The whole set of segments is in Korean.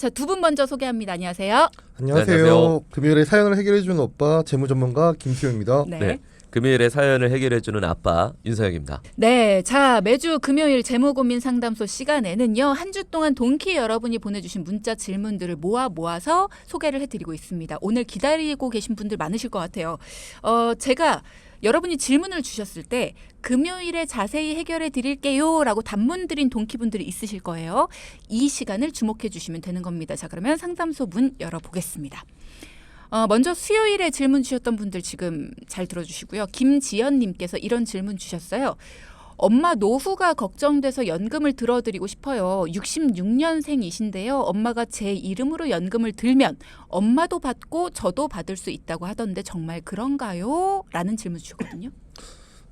자, 두 분 먼저 소개합니다. 안녕하세요. 안녕하세요. 안녕하세요. 금요일에 사연을 해결해주는 오빠 재무전문가 김수영입니다. 네. 금요일에 사연을 해결해주는 아빠 윤서영입니다. 네, 자 매주 금요일 재무고민 상담소 시간에는요 한 주 동안 동키 여러분이 보내주신 문자 질문들을 모아서 소개를 해드리고 있습니다. 오늘 기다리고 계신 분들 많으실 것 같아요. 제가 여러분이 질문을 주셨을 때 금요일에 자세히 해결해 드릴게요 라고 단문 드린 동키분들이 있으실 거예요. 이 시간을 주목해 주시면 되는 겁니다. 자, 그러면 상담소 문 열어보겠습니다. 먼저 수요일에 질문 주셨던 분들 지금 잘 들어주시고요. 김지연님께서 이런 질문 주셨어요. 엄마 노후가 걱정돼서 연금을 들어드리고 싶어요. 66년생이신데요. 엄마가 제 이름으로 연금을 들면 엄마도 받고 저도 받을 수 있다고 하던데 정말 그런가요? 라는 질문 주셨거든요.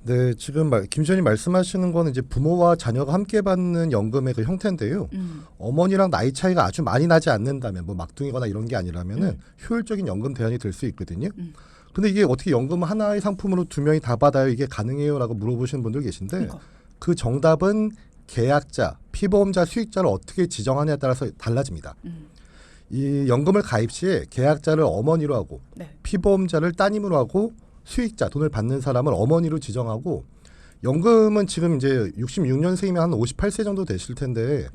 네, 지금 김수현님 말씀하시는 거는 이제 부모와 자녀가 함께 받는 연금의 그 형태인데요. 어머니랑 나이 차이가 아주 많이 나지 않는다면, 뭐 막둥이거나 이런 게 아니라면은 효율적인 연금 대안이 될 수 있거든요. 근데 이게 어떻게 연금 하나의 상품으로 두 명이 다 받아요? 이게 가능해요?라고 물어보시는 분들 계신데 그러니까. 그 정답은 계약자, 피보험자, 수익자를 어떻게 지정하냐에 따라서 달라집니다. 이 연금을 가입 시에 계약자를 어머니로 하고 네. 피보험자를 따님으로 하고 수익자, 돈을 받는 사람을 어머니로 지정하고 연금은 지금 이제 66년생이면 한 58세 정도 되실 텐데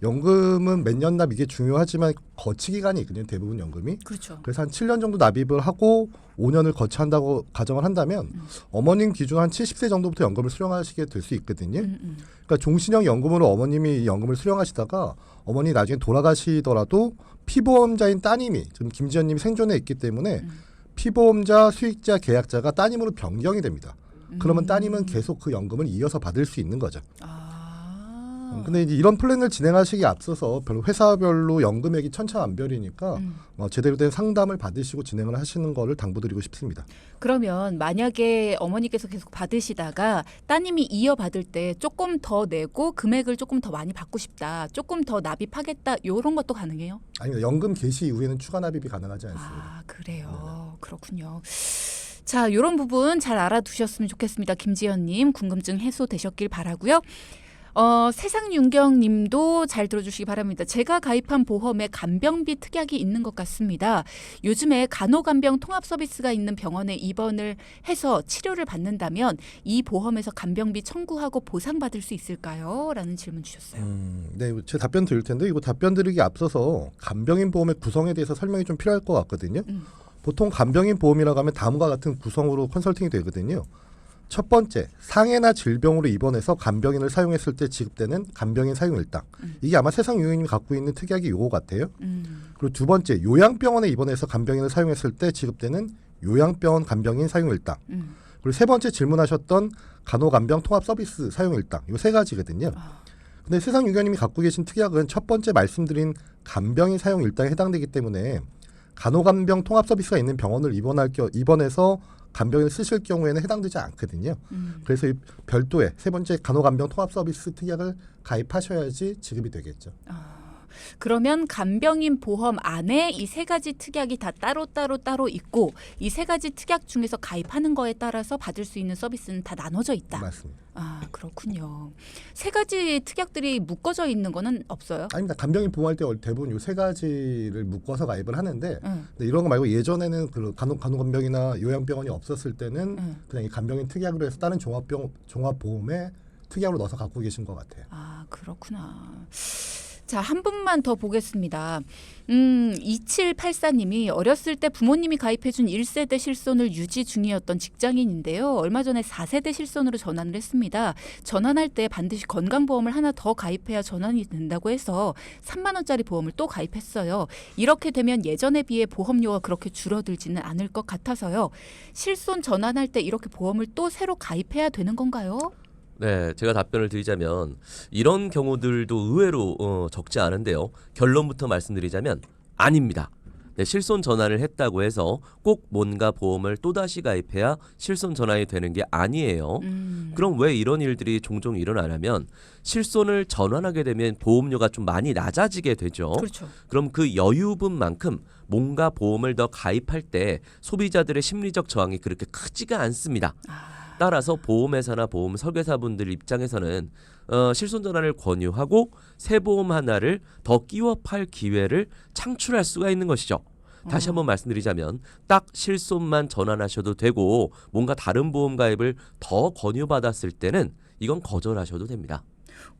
연금은 몇 년 납 이게 중요하지만 거치 기간이 있거든요. 대부분 연금이. 그렇죠. 그래서 한 7년 정도 납입을 하고 5년을 거치한다고 가정을 한다면 어머님 기준 한 70세 정도부터 연금을 수령하시게 될 수 있거든요. 그러니까 종신형 연금으로 어머님이 연금을 수령하시다가 어머니 나중에 돌아가시더라도 피보험자인 따님이 지금 김지연님이 생존해 있기 때문에 피보험자, 수익자, 계약자가 따님으로 변경이 됩니다. 그러면 따님은 계속 그 연금을 이어서 받을 수 있는 거죠. 근데 이제 이런 플랜을 진행하시기에 앞서서 회사별로 연금액이 천차만별이니까 제대로 된 상담을 받으시고 진행을 하시는 거를 당부드리고 싶습니다. 그러면 만약에 어머니께서 계속 받으시다가 따님이 이어받을 때 조금 더 내고 금액을 조금 더 많이 받고 싶다, 조금 더 납입하겠다, 이런 것도 가능해요? 아닙니다. 연금 개시 이후에는 추가 납입이 가능하지 않습니다. 아, 그래요. 그렇군요. 자, 이런 부분 잘 알아두셨으면 좋겠습니다. 김지연님, 궁금증 해소되셨길 바라고요. 세상윤경님도 잘 들어주시기 바랍니다. 제가 가입한 보험에 간병비 특약이 있는 것 같습니다. 요즘에 간호간병 통합 서비스가 있는 병원에 입원을 해서 치료를 받는다면 이 보험에서 간병비 청구하고 보상받을 수 있을까요? 라는 질문 주셨어요. 네, 제 답변 드릴 텐데 이거 답변 드리기 앞서서 간병인 보험의 구성에 대해서 설명이 좀 필요할 것 같거든요. 보통 간병인 보험이라고 하면 다음과 같은 구성으로 컨설팅이 되거든요. 첫 번째, 상해나 질병으로 입원해서 간병인을 사용했을 때 지급되는 간병인 사용일당. 이게 아마 세상 유형님이 갖고 있는 특약이 요거 같아요. 그리고 두 번째, 요양병원에 입원해서 간병인을 사용했을 때 지급되는 요양병원 간병인 사용일당. 그리고 세 번째 질문하셨던 간호간병 통합 서비스 사용일당. 요 세 가지거든요. 근데 세상 유형님이 갖고 계신 특약은 첫 번째 말씀드린 간병인 사용일당에 해당되기 때문에 간호간병 통합 서비스가 있는 병원을 입원해서 간병인을 쓰실 경우에는 해당되지 않거든요. 그래서 별도의 세 번째 간호간병 통합 서비스 특약을 가입하셔야지 지급이 되겠죠. 그러면 간병인 보험 안에 이 세 가지 특약이 다 따로 있고 이 세 가지 특약 중에서 가입하는 거에 따라서 받을 수 있는 서비스는 다 나눠져 있다. 맞습니다. 아, 그렇군요. 세 가지 특약들이 묶어져 있는 거는 없어요? 아닙니다. 간병인 보험할 때 대부분 이 세 가지를 묶어서 가입을 하는데 근데 이런 거 말고 예전에는 그 간호간병이나 요양병원이 없었을 때는 그냥 이 간병인 특약으로 해서 다른 종합보험에 특약으로 넣어서 갖고 계신 것 같아요. 아, 그렇구나. 자, 한 분만 더 보겠습니다. 2784님이 어렸을 때 부모님이 가입해준 1세대 실손을 유지 중이었던 직장인인데요. 얼마 전에 4세대 실손으로 전환을 했습니다. 전환할 때 반드시 건강보험을 하나 더 가입해야 전환이 된다고 해서 3만 원짜리 보험을 또 가입했어요. 이렇게 되면 예전에 비해 보험료가 그렇게 줄어들지는 않을 것 같아서요. 실손 전환할 때 이렇게 보험을 또 새로 가입해야 되는 건가요? 네, 제가 답변을 드리자면 이런 경우들도 의외로 적지 않은데요. 결론부터 말씀드리자면 아닙니다. 네, 실손 전환을 했다고 해서 꼭 뭔가 보험을 또다시 가입해야 실손 전환이 되는 게 아니에요. 그럼 왜 이런 일들이 종종 일어나냐면 실손을 전환하게 되면 보험료가 좀 많이 낮아지게 되죠. 그렇죠. 그럼 그 여유분만큼 뭔가 보험을 더 가입할 때 소비자들의 심리적 저항이 그렇게 크지가 않습니다. 따라서 보험회사나 보험 설계사분들 입장에서는 실손 전환을 권유하고 새 보험 하나를 더 끼워 팔 기회를 창출할 수가 있는 것이죠. 다시 한번 말씀드리자면 딱 실손만 전환하셔도 되고 뭔가 다른 보험 가입을 더 권유받았을 때는 이건 거절하셔도 됩니다.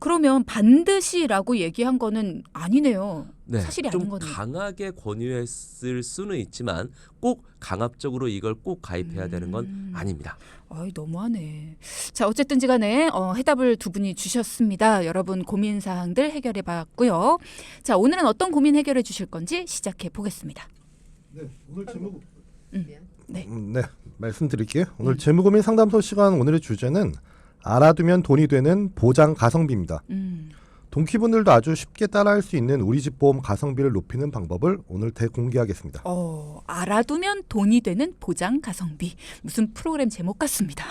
그러면 반드시라고 얘기한 거는 아니네요. 네, 사실이 좀 아닌 거네요. 강하게 권유했을 수는 있지만 꼭 강압적으로 이걸 꼭 가입해야 되는 건 아닙니다. 아이, 너무하네. 자, 어쨌든지 간에 해답을 두 분이 주셨습니다. 여러분 고민 사항들 해결해 봤고요. 자, 오늘은 어떤 고민 해결해 주실 건지 시작해 보겠습니다. 네, 오늘 재무 네. 네, 말씀드릴게요. 오늘 재무고민 상담소 시간 오늘의 주제는 알아두면 돈이 되는 보장 가성비입니다. 동키분들도 아주 쉽게 따라할 수 있는 우리 집 보험 가성비를 높이는 방법을 오늘 대공개하겠습니다. 알아두면 돈이 되는 보장 가성비. 무슨 프로그램 제목 같습니다.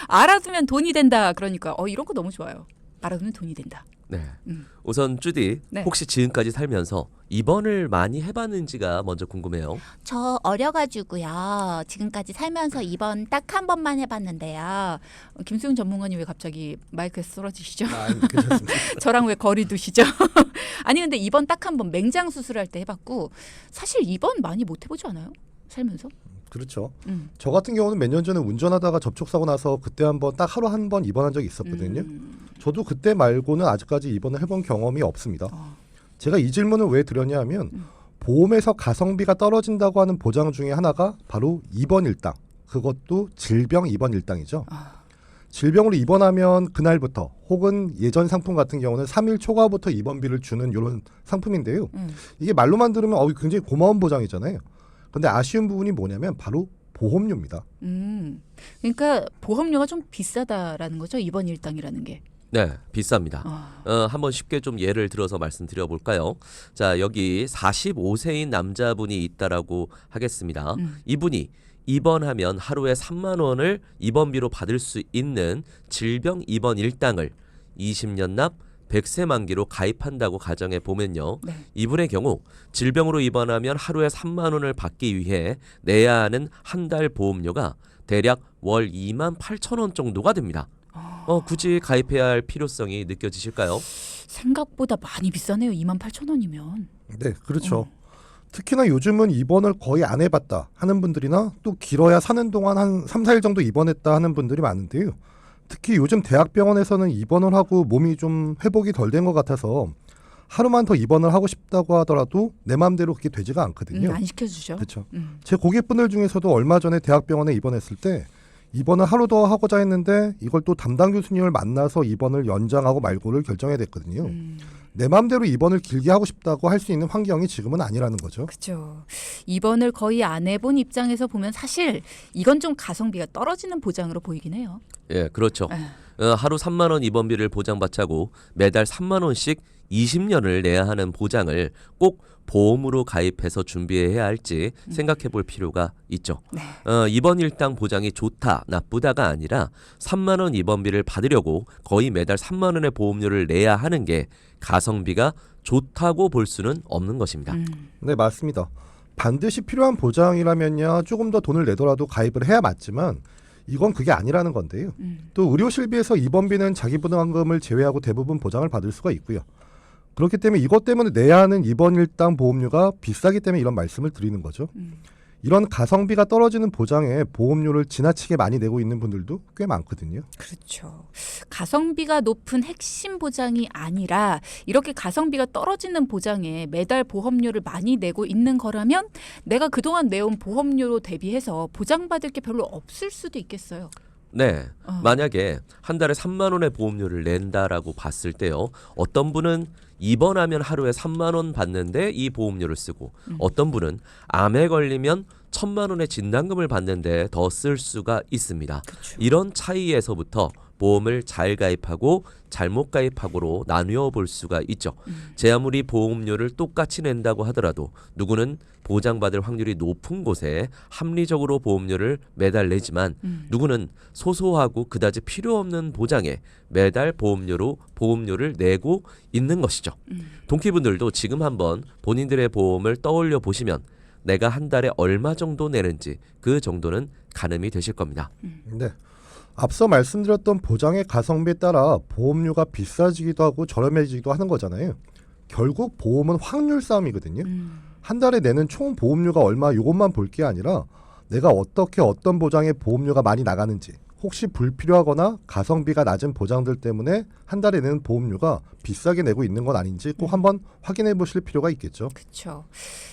알아두면 돈이 된다. 그러니까 이런 거 너무 좋아요. 알아두면 돈이 된다. 네. 우선 쭈디 네. 혹시 지금까지 살면서 입원을 많이 해봤는지가 먼저 궁금해요. 저 어려가지고요. 지금까지 살면서 입원 딱 한 번만 해봤는데요. 김수영 전문가님 왜 갑자기 마이크에서 쓰러지시죠? 괜찮습니다. 저랑 왜 거리 두시죠? 아니 근데 입원 딱 한 번 맹장 수술할 때 해봤고 사실 입원 많이 못 해보지 않아요? 살면서? 그렇죠. 저 같은 경우는 몇 년 전에 운전하다가 접촉사고 나서 그때 한번 딱 하루 한 번 입원한 적이 있었거든요. 저도 그때 말고는 아직까지 입원을 해본 경험이 없습니다. 제가 이 질문을 왜 드렸냐 하면 보험에서 가성비가 떨어진다고 하는 보장 중에 하나가 바로 입원 일당. 그것도 질병 입원 일당이죠. 질병으로 입원하면 그날부터 혹은 예전 상품 같은 경우는 3일 초과부터 입원비를 주는 이런 상품인데요. 이게 말로만 들으면 굉장히 고마운 보장이잖아요. 근데 아쉬운 부분이 뭐냐면 바로 보험료입니다. 그러니까 보험료가 좀 비싸다라는 거죠. 입원 일당이라는 게. 네, 비쌉니다. 한번 쉽게 좀 예를 들어서 말씀드려 볼까요? 자, 여기 45세인 남자분이 있다라고 하겠습니다. 이분이 입원하면 하루에 3만 원을 입원비로 받을 수 있는 질병 입원 일당을 20년 납 100세 만기로 가입한다고 가정해 보면요. 네. 이분의 경우 질병으로 입원하면 하루에 3만 원을 받기 위해 내야 하는 한 달 보험료가 대략 월 2만 8천 원 정도가 됩니다. 굳이 가입해야 할 필요성이 느껴지실까요? 생각보다 많이 비싸네요. 28,000원이면. 네, 그렇죠. 특히나 요즘은 입원을 거의 안 해봤다 하는 분들이나 또 길어야 사는 동안 한 3, 4일 정도 입원했다 하는 분들이 많은데요. 특히 요즘 대학병원에서는 입원을 하고 몸이 좀 회복이 덜 된 것 같아서 하루만 더 입원을 하고 싶다고 하더라도 내 마음대로 그게 되지가 않거든요. 안 시켜주죠. 그렇죠. 제 고객분들 중에서도 얼마 전에 대학병원에 입원했을 때 입원을 하루 더 하고자 했는데 이걸 또 담당 교수님을 만나서 입원을 연장하고 말고를 결정해야 됐거든요. 내 마음대로 입원을 길게 하고 싶다고 할 수 있는 환경이 지금은 아니라는 거죠. 그렇죠. 입원을 거의 안 해본 입장에서 보면 사실 이건 좀 가성비가 떨어지는 보장으로 보이긴 해요. 예, 그렇죠. 하루 3만 원 입원비를 보장받자고 매달 3만 원씩 20년을 내야 하는 보장을 꼭 보험으로 가입해서 준비해야 할지 생각해 볼 필요가 있죠. 네. 입원 일당 보장이 좋다, 나쁘다가 아니라 3만 원 입원비를 받으려고 거의 매달 3만 원의 보험료를 내야 하는 게 가성비가 좋다고 볼 수는 없는 것입니다. 네, 맞습니다. 반드시 필요한 보장이라면야 조금 더 돈을 내더라도 가입을 해야 맞지만 이건 그게 아니라는 건데요. 또 의료 실비에서 입원비는 자기부담금을 제외하고 대부분 보장을 받을 수가 있고요. 그렇기 때문에 이것 때문에 내야 하는 입원 일당 보험료가 비싸기 때문에 이런 말씀을 드리는 거죠. 이런 가성비가 떨어지는 보장에 보험료를 지나치게 많이 내고 있는 분들도 꽤 많거든요. 그렇죠. 가성비가 높은 핵심 보장이 아니라 이렇게 가성비가 떨어지는 보장에 매달 보험료를 많이 내고 있는 거라면 내가 그동안 내온 보험료로 대비해서 보장받을 게 별로 없을 수도 있겠어요. 네, 만약에 한 달에 3만 원의 보험료를 낸다라고 봤을 때요. 어떤 분은 입원하면 하루에 3만 원 받는데 이 보험료를 쓰고 어떤 분은 암에 걸리면 1,000만 원의 진단금을 받는데 더 쓸 수가 있습니다. 그렇죠. 이런 차이에서부터 보험을 잘 가입하고 잘못 가입하고로 나누어 볼 수가 있죠. 제 아무리 보험료를 똑같이 낸다고 하더라도 누구는 보장받을 확률이 높은 곳에 합리적으로 보험료를 매달 내지만 누구는 소소하고 그다지 필요 없는 보장에 매달 보험료를 내고 있는 것이죠. 동키분들도 지금 한번 본인들의 보험을 떠올려 보시면 내가 한 달에 얼마 정도 내는지 그 정도는 가늠이 되실 겁니다. 네. 앞서 말씀드렸던 보장의 가성비에 따라 보험료가 비싸지기도 하고 저렴해지기도 하는 거잖아요. 결국 보험은 확률 싸움이거든요. 한 달에 내는 총 보험료가 얼마 이것만 볼 게 아니라 내가 어떻게 어떤 보장의 보험료가 많이 나가는지, 혹시 불필요하거나 가성비가 낮은 보장들 때문에 한 달에 내는 보험료가 비싸게 내고 있는 건 아닌지 꼭 한번 확인해 보실 필요가 있겠죠. 그렇죠.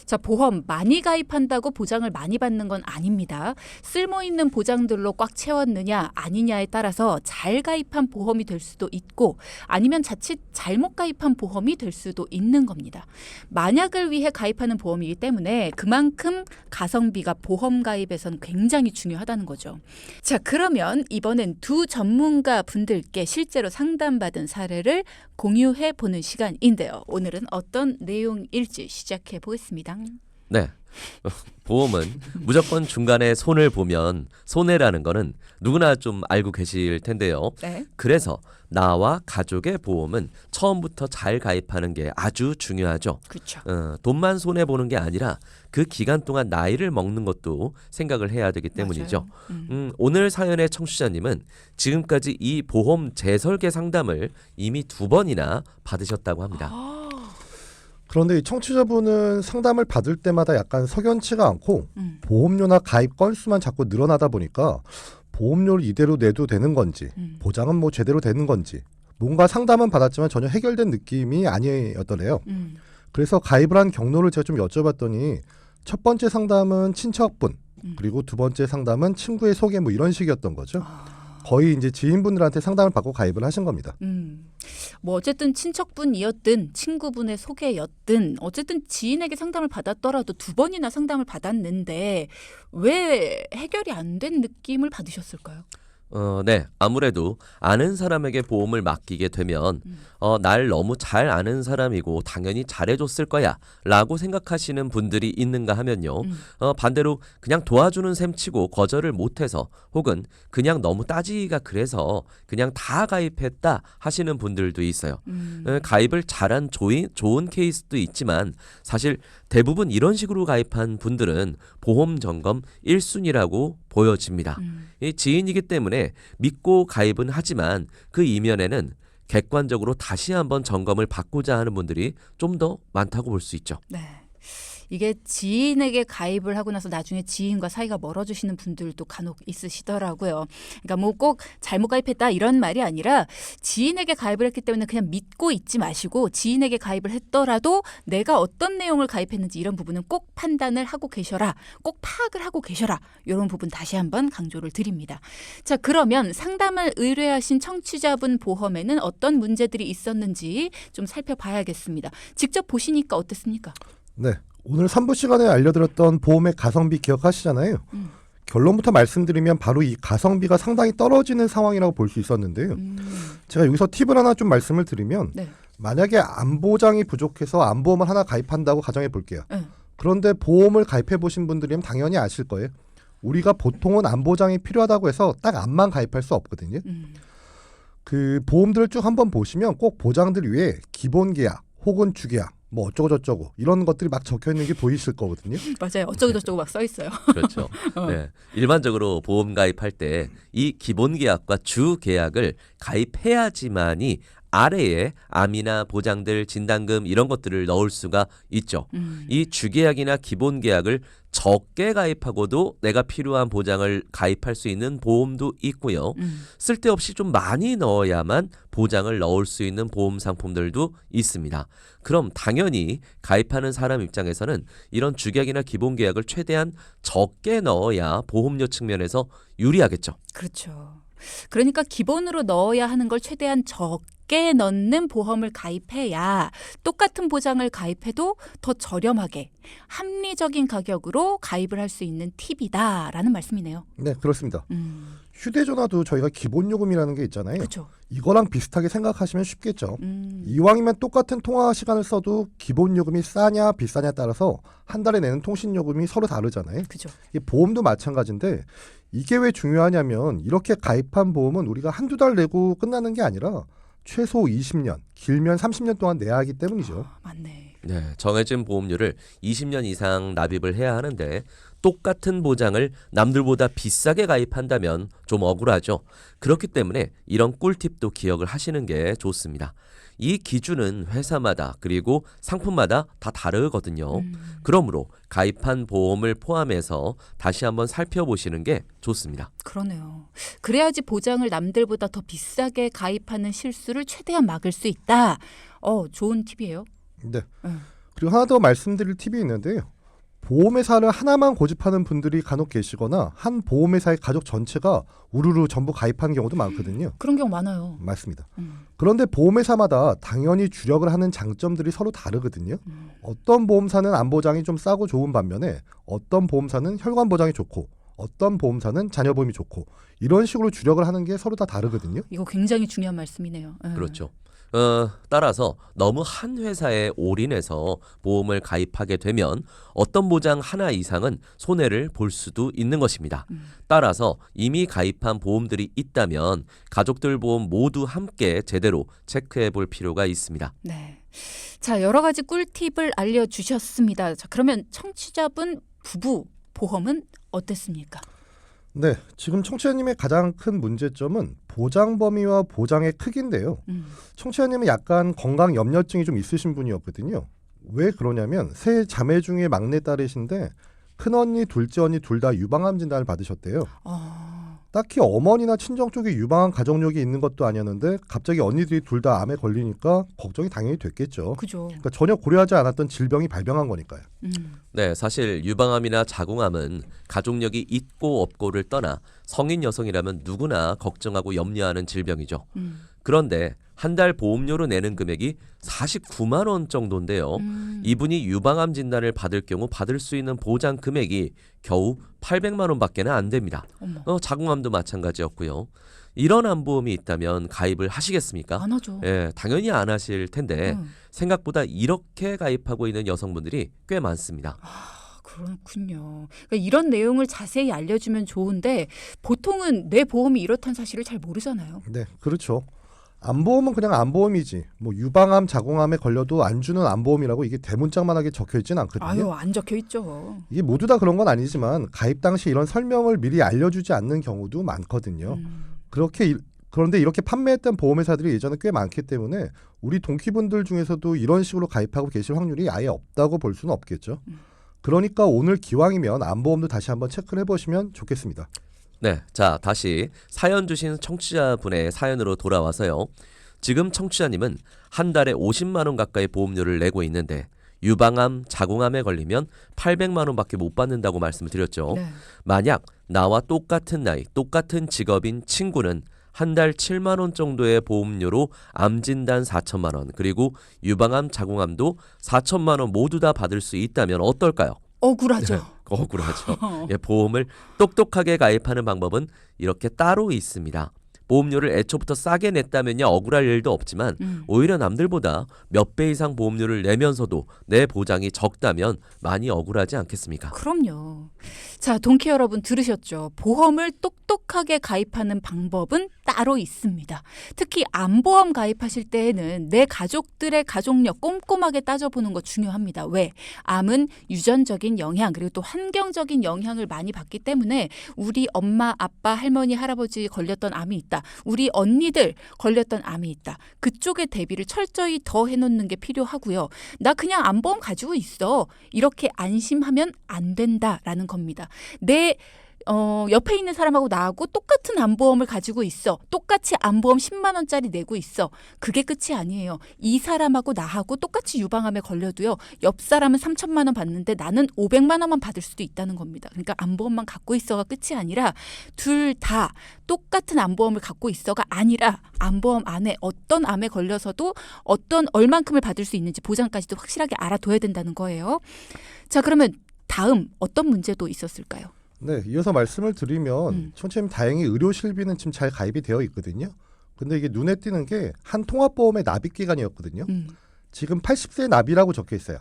자, 보험 많이 가입한다고 보장을 많이 받는 건 아닙니다. 쓸모 있는 보장들로 꽉 채웠느냐 아니냐에 따라서 잘 가입한 보험이 될 수도 있고 아니면 자칫 잘못 가입한 보험이 될 수도 있는 겁니다. 만약을 위해 가입하는 보험이기 때문에 그만큼 가성비가 보험 가입에선 굉장히 중요하다는 거죠. 자, 그러면 이번엔 두 전문가 분들께 실제로 상담받은 사례를 공유해 보는 시간인데요. 오늘은 어떤 내용일지 시작해 보겠습니다. 네. 보험은 무조건 중간에 손을 보면 손해라는 거는 누구나 좀 알고 계실 텐데요. 네. 그래서 나와 가족의 보험은 처음부터 잘 가입하는 게 아주 중요하죠. 그렇죠. 돈만 손해 보는 게 아니라 그 기간 동안 나이를 먹는 것도 생각을 해야 되기 때문이죠. 오늘 사연의 청취자님은 지금까지 이 보험 재설계 상담을 이미 2번이나 받으셨다고 합니다. 그런데 이 청취자분은 상담을 받을 때마다 약간 석연치가 않고 보험료나 가입 건수만 자꾸 늘어나다 보니까 보험료를 이대로 내도 되는 건지 보장은 뭐 제대로 되는 건지 뭔가 상담은 받았지만 전혀 해결된 느낌이 아니었더래요. 그래서 가입을 한 경로를 제가 좀 여쭤봤더니 첫 번째 상담은 친척분 그리고 두 번째 상담은 친구의 소개 뭐 이런 식이었던 거죠. 거의 이제 지인분들한테 상담을 받고 가입을 하신 겁니다. 뭐 어쨌든 친척분이었든 친구분의 소개였든 어쨌든 지인에게 상담을 받았더라도 2번이나 상담을 받았는데 왜 해결이 안 된 느낌을 받으셨을까요? 네. 아무래도 아는 사람에게 보험을 맡기게 되면 날 너무 잘 아는 사람이고 당연히 잘해줬을 거야 라고 생각하시는 분들이 있는가 하면요. 반대로 그냥 도와주는 셈 치고 거절을 못해서 혹은 그냥 너무 따지기가 그래서 그냥 다 가입했다 하시는 분들도 있어요. 가입을 잘한 좋은 케이스도 있지만 사실 대부분 이런 식으로 가입한 분들은 보험 점검 1순위라고 보여집니다. 이 지인이기 때문에 믿고 가입은 하지만 그 이면에는 객관적으로 다시 한번 점검을 받고자 하는 분들이 좀 더 많다고 볼 수 있죠. 네. 이게 지인에게 가입을 하고 나서 나중에 지인과 사이가 멀어지시는 분들도 간혹 있으시더라고요. 그러니까 뭐 꼭 잘못 가입했다 이런 말이 아니라 지인에게 가입을 했기 때문에 그냥 믿고 있지 마시고 지인에게 가입을 했더라도 내가 어떤 내용을 가입했는지 이런 부분은 꼭 판단을 하고 계셔라. 꼭 파악을 하고 계셔라. 이런 부분 다시 한번 강조를 드립니다. 자, 그러면 상담을 의뢰하신 청취자분 보험에는 어떤 문제들이 있었는지 좀 살펴봐야겠습니다. 직접 보시니까 어땠습니까? 네. 오늘 3부 시간에 알려드렸던 보험의 가성비 기억하시잖아요. 결론부터 말씀드리면 바로 이 가성비가 상당히 떨어지는 상황이라고 볼 수 있었는데요. 제가 여기서 팁을 하나 좀 말씀을 드리면 네. 만약에 안보장이 부족해서 안보험을 하나 가입한다고 가정해 볼게요. 그런데 보험을 가입해 보신 분들이면 당연히 아실 거예요. 우리가 보통은 안보장이 필요하다고 해서 딱 안만 가입할 수 없거든요. 그 보험들을 쭉 한번 보시면 꼭 보장들 위에 기본 계약 혹은 주계약 뭐 어쩌고 저쩌고 이런 것들이 막 적혀 있는 게 보이실 거거든요. 맞아요. 어쩌고 저쩌고 막 써 있어요. 그렇죠. 네. 일반적으로 보험 가입할 때 이 기본 계약과 주 계약을 가입해야지만이 아래에 암이나 보장들, 진단금 이런 것들을 넣을 수가 있죠. 이 주계약이나 기본 계약을 적게 가입하고도 내가 필요한 보장을 가입할 수 있는 보험도 있고요. 쓸데없이 좀 많이 넣어야만 보장을 넣을 수 있는 보험 상품들도 있습니다. 그럼 당연히 가입하는 사람 입장에서는 이런 주계약이나 기본 계약을 최대한 적게 넣어야 보험료 측면에서 유리하겠죠. 그렇죠. 그러니까 기본으로 넣어야 하는 걸 최대한 적게 넣는 보험을 가입해야 똑같은 보장을 가입해도 더 저렴하게 합리적인 가격으로 가입을 할 수 있는 팁이다라는 말씀이네요. 네, 그렇습니다. 휴대전화도 저희가 기본 요금이라는 게 있잖아요. 그렇죠. 이거랑 비슷하게 생각하시면 쉽겠죠. 이왕이면 똑같은 통화 시간을 써도 기본 요금이 싸냐 비싸냐에 따라서 한 달에 내는 통신 요금이 서로 다르잖아요. 그죠. 이 보험도 마찬가지인데 이게 왜 중요하냐면 이렇게 가입한 보험은 우리가 한두 달 내고 끝나는 게 아니라 최소 20년, 길면 30년 동안 내야 하기 때문이죠. 맞네. 네, 정해진 보험료를 20년 이상 납입을 해야 하는데 똑같은 보장을 남들보다 비싸게 가입한다면 좀 억울하죠. 그렇기 때문에 이런 꿀팁도 기억을 하시는 게 좋습니다. 이 기준은 회사마다 그리고 상품마다 다 다르거든요. 그러므로 가입한 보험을 포함해서 다시 한번 살펴보시는 게 좋습니다. 그러네요. 그래야지 보장을 남들보다 더 비싸게 가입하는 실수를 최대한 막을 수 있다. 좋은 팁이에요. 네. 음. 그리고 하나 더 말씀드릴 팁이 있는데요. 보험회사를 하나만 고집하는 분들이 간혹 계시거나 한 보험회사의 가족 전체가 우르르 전부 가입하는 경우도 많거든요. 그런 경우 많아요. 맞습니다. 그런데 보험회사마다 당연히 주력을 하는 장점들이 서로 다르거든요. 어떤 보험사는 안보장이 좀 싸고 좋은 반면에 어떤 보험사는 혈관 보장이 좋고 어떤 보험사는 자녀보험이 좋고 이런 식으로 주력을 하는 게 서로 다 다르거든요. 이거 굉장히 중요한 말씀이네요. 그렇죠. 따라서 너무 한 회사에 올인해서 보험을 가입하게 되면 어떤 보장 하나 이상은 손해를 볼 수도 있는 것입니다. 따라서 이미 가입한 보험들이 있다면 가족들 보험 모두 함께 제대로 체크해 볼 필요가 있습니다. 네. 자, 여러 가지 꿀팁을 알려주셨습니다. 자, 그러면 청취자분 부부 보험은 어땠습니까? 네, 지금 청취자님의 가장 큰 문제점은 보장 범위와 보장의 크기인데요. 청취자님은 약간 건강 염려증이 좀 있으신 분이었거든요. 왜 그러냐면 세 자매 중에 막내딸이신데 큰언니, 둘째 언니 둘 다 유방암 진단을 받으셨대요. 딱히 어머니나 친정 쪽에 유방암 가족력이 있는 것도 아니었는데 갑자기 언니들이 둘 다 암에 걸리니까 걱정이 당연히 됐겠죠. 그죠. 그러니까 전혀 고려하지 않았던 질병이 발병한 거니까요. 네, 사실 유방암이나 자궁암은 가족력이 있고 없고를 떠나 성인 여성이라면 누구나 걱정하고 염려하는 질병이죠. 그런데 한 달 보험료로 내는 금액이 49만 원 정도인데요. 이분이 유방암 진단을 받을 경우 받을 수 있는 보장 금액이 겨우 800만 원밖에는 안 됩니다. 자궁암도 마찬가지였고요. 이런 암보험이 있다면 가입을 하시겠습니까? 안 하죠. 예, 당연히 안 하실 텐데 생각보다 이렇게 가입하고 있는 여성분들이 꽤 많습니다. 그렇군요. 그러니까 이런 내용을 자세히 알려주면 좋은데 보통은 내 보험이 이렇다는 사실을 잘 모르잖아요. 네, 그렇죠. 암보험은 그냥 암보험이지. 뭐 유방암, 자궁암에 걸려도 안 주는 암보험이라고 이게 대문짝만하게 적혀 있진 않거든요. 아유, 안 적혀 있죠. 이게 모두 다 그런 건 아니지만 가입 당시 이런 설명을 미리 알려주지 않는 경우도 많거든요. 그런데 이렇게 판매했던 보험회사들이 예전에 꽤 많기 때문에 우리 동키분들 중에서도 이런 식으로 가입하고 계실 확률이 아예 없다고 볼 수는 없겠죠. 그러니까 오늘 기왕이면 암보험도 다시 한번 체크를 해보시면 좋겠습니다. 네, 자 다시 사연 주신 청취자분의 사연으로 돌아와서요. 지금 청취자님은 한 달에 50만 원 가까이 보험료를 내고 있는데 유방암, 자궁암에 걸리면 800만 원밖에 못 받는다고 말씀을 드렸죠. 네. 만약 나와 똑같은 나이, 똑같은 직업인 친구는 한 달 7만 원 정도의 보험료로 암 진단 4천만 원, 그리고 유방암, 자궁암도 4천만 원 모두 다 받을 수 있다면 어떨까요? 억울하죠. 억울하죠. 예, 보험을 똑똑하게 가입하는 방법은 이렇게 따로 있습니다. 보험료를 애초부터 싸게 냈다면야 억울할 일도 없지만 오히려 남들보다 몇 배 이상 보험료를 내면서도 내 보장이 적다면 많이 억울하지 않겠습니까? 그럼요. 자, 동키 여러분 들으셨죠? 보험을 똑똑하게 가입하는 방법은 따로 있습니다. 특히 암보험 가입하실 때에는 내 가족들의 가족력 꼼꼼하게 따져보는 거 중요합니다. 왜? 암은 유전적인 영향 그리고 또 환경적인 영향을 많이 받기 때문에 우리 엄마, 아빠, 할머니, 할아버지 걸렸던 암이 있다. 우리 언니들 걸렸던 암이 있다. 그쪽에 대비를 철저히 더 해놓는 게 필요하고요. 나 그냥 암보험 가지고 있어. 이렇게 안심하면 안 된다라는 겁니다. 내 옆에 있는 사람하고 나하고 똑같은 암보험을 가지고 있어. 똑같이 암보험 10만 원짜리 내고 있어. 그게 끝이 아니에요. 이 사람하고 나하고 똑같이 유방암에 걸려도요. 옆 사람은 3천만 원 받는데 나는 500만 원만 받을 수도 있다는 겁니다. 그러니까 암보험만 갖고 있어가 끝이 아니라 둘 다 똑같은 암보험을 갖고 있어가 아니라 암보험 안에 어떤 암에 걸려서도 어떤 얼만큼을 받을 수 있는지 보장까지도 확실하게 알아둬야 된다는 거예요. 자, 그러면 다음 어떤 문제도 있었을까요? 네, 이어서 말씀을 드리면 청취자님 다행히 의료 실비는 지금 잘 가입이 되어 있거든요. 근데 이게 눈에 띄는 게 한 통합보험의 납입 기간이었거든요. 지금 80세 납이라고 적혀 있어요.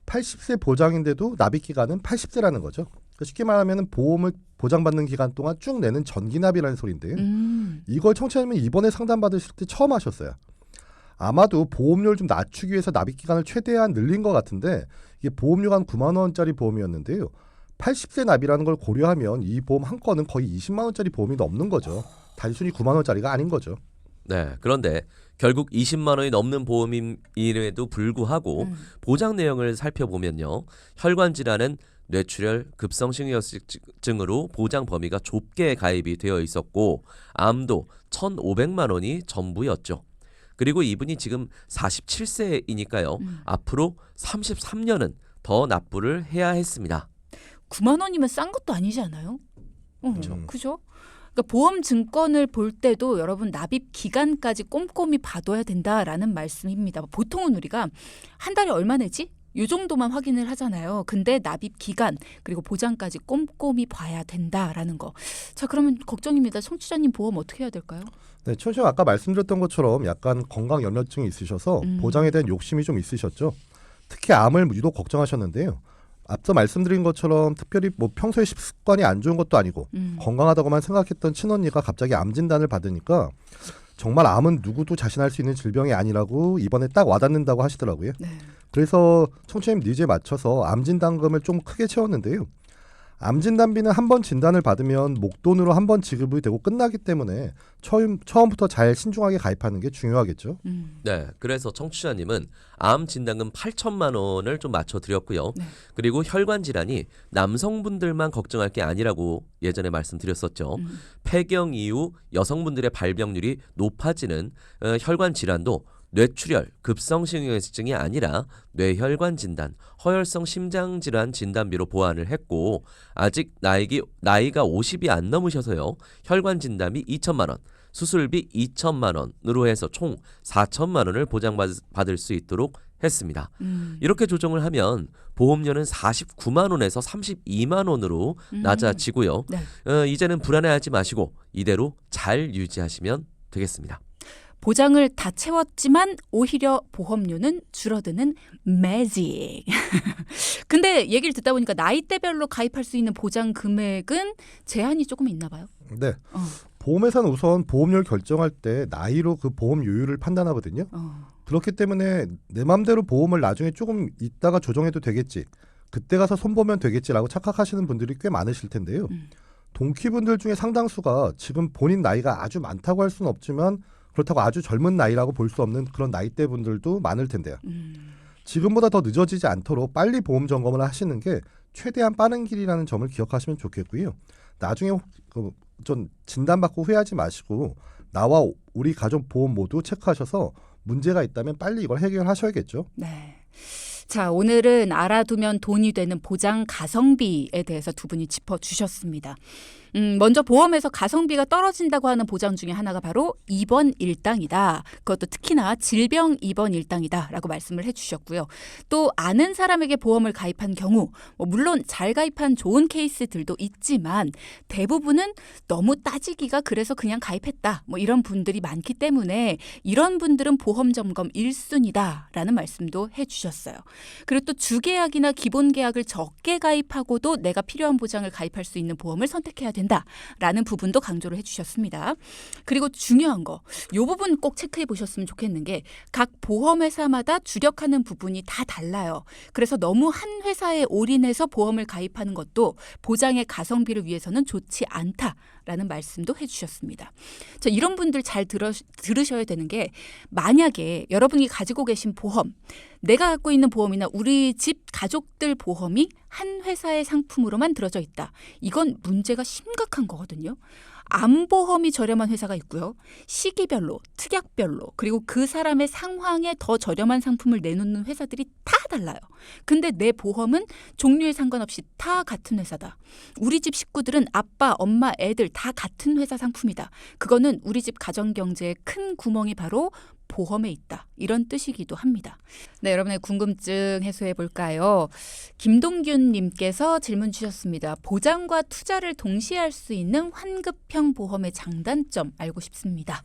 80세 보장인데도 납입 기간은 80세라는 거죠. 그러니까 쉽게 말하면 보험을 보장받는 기간 동안 쭉 내는 전기납이라는 소리인데요. 이걸 청취자님은 이번에 상담받으실 때 처음 하셨어요. 아마도 보험료를 좀 낮추기 위해서 납입 기간을 최대한 늘린 것 같은데 이게 보험료가 한 9만 원짜리 보험이었는데요. 80세 납입이라는 걸 고려하면 이 보험 한 건은 거의 20만 원짜리 보험이 넘는 거죠. 단순히 9만 원짜리가 아닌 거죠. 네, 그런데 결국 20만 원이 넘는 보험임에도 불구하고 보장 내용을 살펴보면요. 혈관 질환은 뇌출혈, 급성심근경색증으로 보장 범위가 좁게 가입이 되어 있었고 암도 1,500만 원이 전부였죠. 그리고 이분이 지금 47세이니까요. 앞으로 33년은 더 납부를 해야 했습니다. 9만 원이면 싼 것도 아니지 않아요? 그렇죠. 그죠? 그러니까 보험 증권을 볼 때도 여러분 납입 기간까지 꼼꼼히 봐둬야 된다라는 말씀입니다. 보통은 우리가 한 달에 얼마 내지? 요 정도만 확인을 하잖아요. 근데 납입 기간 그리고 보장까지 꼼꼼히 봐야 된다라는 거. 자, 그러면 걱정입니다. 청취자님 보험 어떻게 해야 될까요? 네, 청취자 아까 말씀드렸던 것처럼 약간 건강 염려증이 있으셔서 보장에 대한 욕심이 좀 있으셨죠. 특히 암을 유독 걱정하셨는데요. 앞서 말씀드린 것처럼 특별히 뭐 평소에 식습관이 안 좋은 것도 아니고 건강하다고만 생각했던 친언니가 갑자기 암 진단을 받으니까 정말 암은 누구도 자신할 수 있는 질병이 아니라고 이번에 딱 와닿는다고 하시더라고요. 네. 그래서 청취자님 니즈에 맞춰서 암 진단금을 좀 크게 채웠는데요. 암 진단비는 한 번 진단을 받으면 목돈으로 한 번 지급이 되고 끝나기 때문에 처음부터 잘 신중하게 가입하는 게 중요하겠죠. 네, 그래서 청취자님은 암 진단금 8천만 원을 좀 맞춰드렸고요. 네. 그리고 혈관 질환이 남성분들만 걱정할 게 아니라고 예전에 말씀드렸었죠. 폐경 이후 여성분들의 발병률이 높아지는 혈관 질환도 뇌출혈, 급성심근경색증이 아니라 뇌혈관 진단, 허혈성 심장질환 진단비로 보완을 했고 아직 나이가 50이 안 넘으셔서요. 혈관 진단비 2천만 원, 수술비 2천만 원으로 해서 총 4천만 원을 보장받을 수 있도록 했습니다. 이렇게 조정을 하면 보험료는 49만 원에서 32만 원으로 낮아지고요. 네. 이제는 불안해하지 마시고 이대로 잘 유지하시면 되겠습니다. 보장을 다 채웠지만 오히려 보험료는 줄어드는 매직. 근데 얘기를 듣다 보니까 나이대별로 가입할 수 있는 보장 금액은 제한이 조금 있나 봐요. 네. 보험회사는 우선 보험료를 결정할 때 나이로 그 보험 요율을 판단하거든요. 그렇기 때문에 내 맘대로 보험을 나중에 조금 있다가 조정해도 되겠지. 그때 가서 손보면 되겠지라고 착각하시는 분들이 꽤 많으실 텐데요. 동키분들 중에 상당수가 지금 본인 나이가 아주 많다고 할 수는 없지만 그렇다고 아주 젊은 나이라고 볼 수 없는 그런 나이대 분들도 많을 텐데요. 지금보다 더 늦어지지 않도록 빨리 보험 점검을 하시는 게 최대한 빠른 길이라는 점을 기억하시면 좋겠고요. 나중에 좀 진단받고 후회하지 마시고 나와 우리 가족 보험 모두 체크하셔서 문제가 있다면 빨리 이걸 해결하셔야겠죠. 네. 자, 오늘은 알아두면 돈이 되는 보장 가성비에 대해서 두 분이 짚어주셨습니다. 먼저 보험에서 가성비가 떨어진다고 하는 보장 중에 하나가 바로 입원 일당이다. 그것도 특히나 질병 입원 일당이다라고 말씀을 해주셨고요. 또 아는 사람에게 보험을 가입한 경우 물론 잘 가입한 좋은 케이스들도 있지만 대부분은 너무 따지기가 그래서 그냥 가입했다. 이런 분들이 많기 때문에 이런 분들은 보험 점검 1순위다라는 말씀도 해주셨어요. 그리고 또 주계약이나 기본계약을 적게 가입하고도 내가 필요한 보장을 가입할 수 있는 보험을 선택해야 된다라는 부분도 강조를 해주셨습니다. 그리고 중요한 거, 이 부분 꼭 체크해 보셨으면 좋겠는 게 각 보험회사마다 주력하는 부분이 다 달라요. 그래서 너무 한 회사에 올인해서 보험을 가입하는 것도 보장의 가성비를 위해서는 좋지 않다라는 말씀도 해주셨습니다. 자, 이런 분들 잘 들으셔야 되는 게 만약에 여러분이 가지고 계신 보험, 내가 갖고 있는 보험이나 우리 집 가족들 보험이 한 회사의 상품으로만 들어져 있다. 이건 문제가 심각한 거거든요. 암보험이 저렴한 회사가 있고요. 시기별로, 특약별로, 그리고 그 사람의 상황에 더 저렴한 상품을 내놓는 회사들이 다 달라요. 근데 내 보험은 종류에 상관없이 다 같은 회사다. 우리 집 식구들은 아빠, 엄마, 애들 다 같은 회사 상품이다. 그거는 우리 집 가정경제의 큰 구멍이 바로 보험에 있다. 이런 뜻이기도 합니다. 네, 여러분의 궁금증 해소해 볼까요? 김동균 님께서 질문 주셨습니다. 보장과 투자를 동시에 할 수 있는 환급형 보험의 장단점 알고 싶습니다.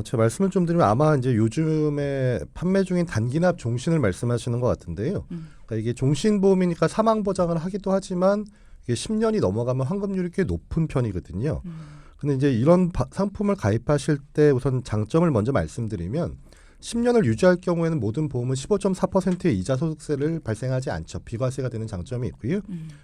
제 말씀을 좀 드리면 아마 이제 요즘에 판매 중인 단기납 종신을 말씀하시는 것 같은데요. 그러니까 이게 종신보험이니까 사망 보장을 하기도 하지만 이게 10년이 넘어가면 환급률이 꽤 높은 편이거든요. 근데 이제 이런 상품을 가입하실 때 우선 장점을 먼저 말씀드리면 10년을 유지할 경우에는 모든 보험은 15.4%의 이자 소득세를 발생하지 않죠. 비과세가 되는 장점이 있고요.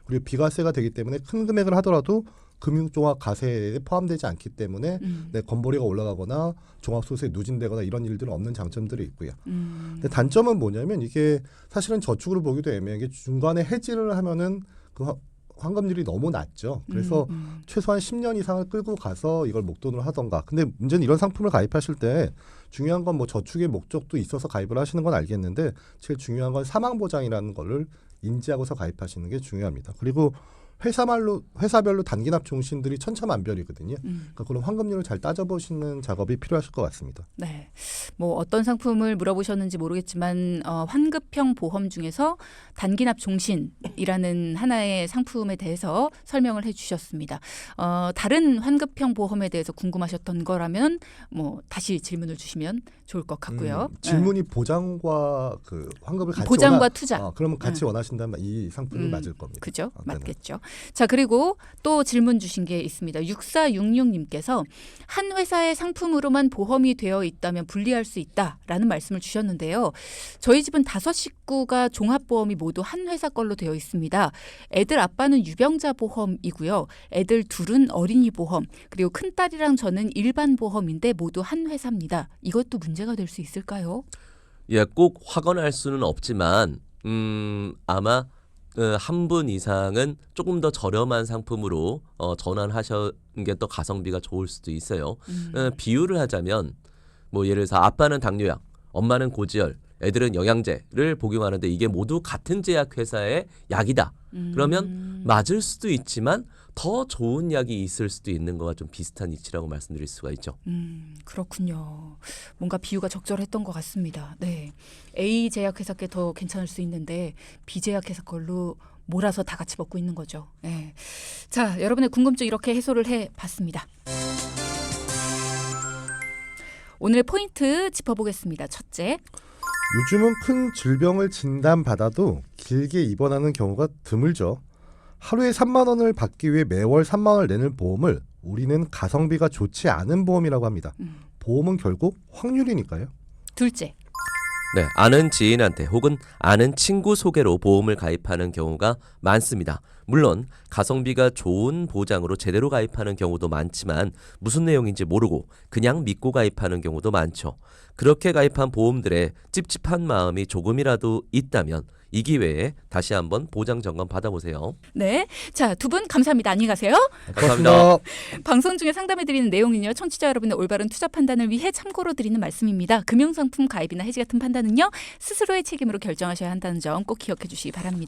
그리고 비과세가 되기 때문에 큰 금액을 하더라도 금융종합 과세에 포함되지 않기 때문에 내 건보료가 올라가거나 종합소득세 누진되거나 이런 일들은 없는 장점들이 있고요. 근데 단점은 뭐냐면 이게 사실은 저축으로 보기도 애매한 게 중간에 해지를 하면은 그 환급률이 너무 낮죠. 그래서 최소한 10년 이상을 끌고 가서 이걸 목돈으로 하던가. 근데 문제는 이런 상품을 가입하실 때 중요한 건 뭐 저축의 목적도 있어서 가입을 하시는 건 알겠는데 제일 중요한 건 사망보장이라는 거를 인지하고서 가입하시는 게 중요합니다. 그리고 회사별로 단기납 종신들이 천차만별이거든요. 그러니까 그런 환급률을 잘 따져보시는 작업이 필요하실 것 같습니다. 네, 뭐 어떤 상품을 물어보셨는지 모르겠지만 환급형 보험 중에서 단기납 종신이라는 하나의 상품에 대해서 설명을 해주셨습니다. 다른 환급형 보험에 대해서 궁금하셨던 거라면 뭐 다시 질문을 주시면 좋을 것 같고요. 질문이 보장과 그 환급을 같이 보장과 투자. 그러면 같이 원하신다면 이 상품이 맞을 겁니다. 그죠? 네네. 맞겠죠. 자, 그리고 또 질문 주신 게 있습니다. 6466님께서 한 회사의 상품으로만 보험이 되어 있다면 분리할 수 있다라는 말씀을 주셨는데요. 저희 집은 5 식구가 종합보험이 모두 한 회사 걸로 되어 있습니다. 애들 아빠는 유병자 보험이고요. 애들 둘은 어린이 보험, 그리고 큰딸이랑 저는 일반 보험인데 모두 한 회사입니다. 이것도 문제가 될 수 있을까요? 예, 꼭 확언할 수는 없지만 아마 한 분 이상은 조금 더 저렴한 상품으로 전환하시는 게 또 가성비가 좋을 수도 있어요. 비유를 하자면 뭐 예를 들어서 아빠는 당뇨약, 엄마는 고지혈, 애들은 영양제를 복용하는데 이게 모두 같은 제약회사의 약이다. 그러면 맞을 수도 있지만 더 좋은 약이 있을 수도 있는 거와 좀 비슷한 이치라고 말씀드릴 수가 있죠. 그렇군요. 뭔가 비유가 적절했던 것 같습니다. 네, A 제약회사께 더 괜찮을 수 있는데 B 제약회사 걸로 몰아서 다 같이 먹고 있는 거죠. 네. 자, 여러분의 궁금증 이렇게 해소를 해봤습니다. 오늘의 포인트 짚어보겠습니다. 첫째, 요즘은 큰 질병을 진단받아도 길게 입원하는 경우가 드물죠. 하루에 3만 원을 받기 위해 매월 3만 원을 내는 보험을 우리는 가성비가 좋지 않은 보험이라고 합니다. 보험은 결국 확률이니까요. 둘째, 네, 아는 지인한테 혹은 아는 친구 소개로 보험을 가입하는 경우가 많습니다. 물론 가성비가 좋은 보장으로 제대로 가입하는 경우도 많지만 무슨 내용인지 모르고 그냥 믿고 가입하는 경우도 많죠. 그렇게 가입한 보험들의 찝찝한 마음이 조금이라도 있다면 이 기회에 다시 한번 보장 점검 받아보세요. 네, 자, 두 분 감사합니다. 안녕히 가세요. 감사합니다. 방송 중에 상담해드리는 내용은요, 청취자 여러분의 올바른 투자 판단을 위해 참고로 드리는 말씀입니다. 금융상품 가입이나 해지 같은 판단은요, 스스로의 책임으로 결정하셔야 한다는 점 꼭 기억해 주시기 바랍니다.